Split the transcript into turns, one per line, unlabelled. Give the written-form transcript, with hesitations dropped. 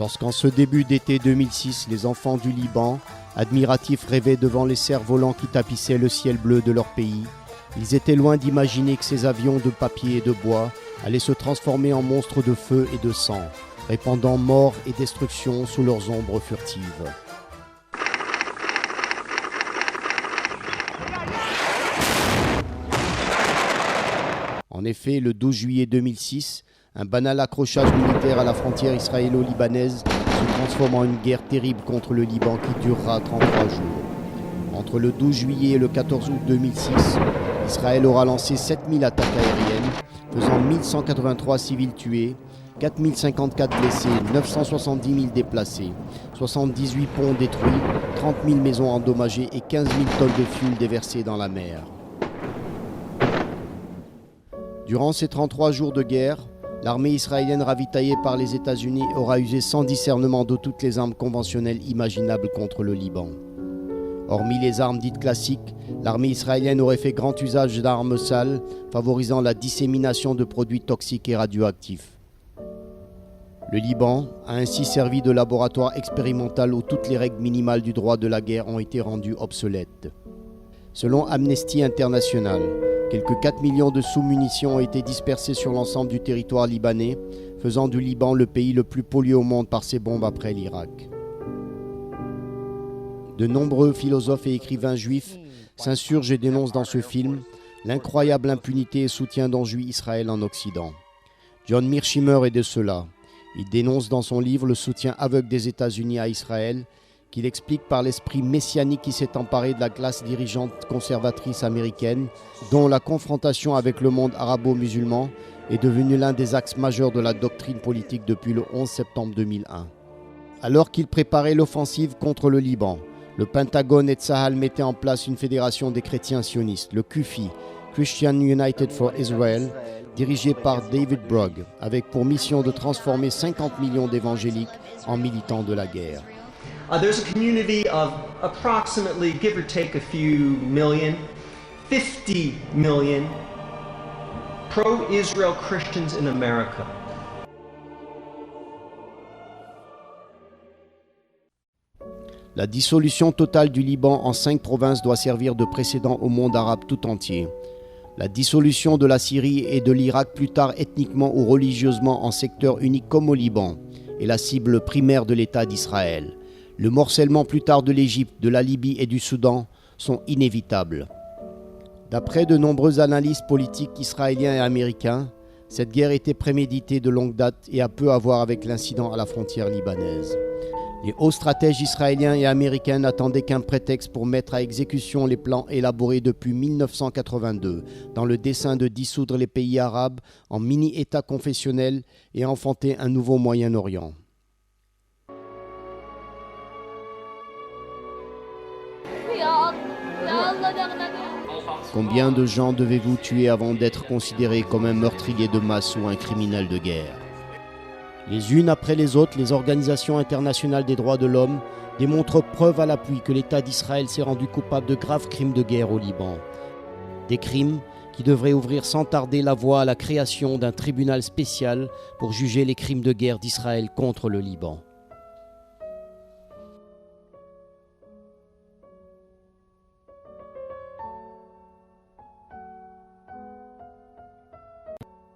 Lorsqu'en ce début d'été 2006, les enfants du Liban, admiratifs, rêvaient devant les cerfs-volants qui tapissaient le ciel bleu de leur pays, ils étaient loin d'imaginer que ces avions de papier et de bois allaient se transformer en monstres de feu et de sang, répandant mort et destruction sous leurs ombres furtives. En effet, le 12 juillet 2006, un banal accrochage militaire à la frontière israélo-libanaise se transforme en une guerre terrible contre le Liban qui durera 33 jours. Entre le 12 juillet et le 14 août 2006, Israël aura lancé 7000 attaques aériennes, faisant 1183 civils tués, 4054 blessés, 970 000 déplacés, 78 ponts détruits, 30 000 maisons endommagées et 15 000 tonnes de fuel déversées dans la mer. Durant ces 33 jours de guerre, l'armée israélienne ravitaillée par les États-Unis aura usé sans discernement de toutes les armes conventionnelles imaginables contre le Liban. Hormis les armes dites classiques, l'armée israélienne aurait fait grand usage d'armes sales, favorisant la dissémination de produits toxiques et radioactifs. Le Liban a ainsi servi de laboratoire expérimental où toutes les règles minimales du droit de la guerre ont été rendues obsolètes. Selon Amnesty International, quelques 4 millions de sous-munitions ont été dispersées sur l'ensemble du territoire libanais, faisant du Liban le pays le plus pollué au monde par ses bombes après l'Irak. De nombreux philosophes et écrivains juifs s'insurgent et dénoncent dans ce film l'incroyable impunité et soutien dont jouit Israël en Occident. John Mearsheimer est de ceux-là. Il dénonce dans son livre le soutien aveugle des États-Unis à Israël, qu'il explique par l'esprit messianique qui s'est emparé de la classe dirigeante conservatrice américaine, dont la confrontation avec le monde arabo-musulman est devenue l'un des axes majeurs de la doctrine politique depuis le 11 septembre 2001. Alors qu'il préparait l'offensive contre le Liban, le Pentagone et Tsahal mettaient en place une fédération des chrétiens sionistes, le CUFI, Christian United for Israel, dirigé par David Brugg, avec pour mission de transformer 50 millions d'évangéliques en militants de la guerre.
There's a community of approximately, give or take a few million, 50 million pro-Israel Christians in America.
La dissolution totale du Liban en 5 provinces doit servir de précédent au monde arabe tout entier. La dissolution de la Syrie et de l'Irak plus tard ethniquement ou religieusement en secteur unique comme au Liban est la cible primaire de l'État d'Israël. Le morcellement plus tard de l'Égypte, de la Libye et du Soudan sont inévitables. D'après de nombreux analystes politiques israéliens et américains, cette guerre était préméditée de longue date et a peu à voir avec l'incident à la frontière libanaise. Les hauts stratèges israéliens et américains n'attendaient qu'un prétexte pour mettre à exécution les plans élaborés depuis 1982 dans le dessein de dissoudre les pays arabes en mini-États confessionnels et enfanter un nouveau Moyen-Orient. Combien de gens devez-vous tuer avant d'être considéré comme un meurtrier de masse ou un criminel de guerre ? Les unes après les autres, les organisations internationales des droits de l'homme démontrent preuve à l'appui que l'État d'Israël s'est rendu coupable de graves crimes de guerre au Liban. Des crimes qui devraient ouvrir sans tarder la voie à la création d'un tribunal spécial pour juger les crimes de guerre d'Israël contre le Liban.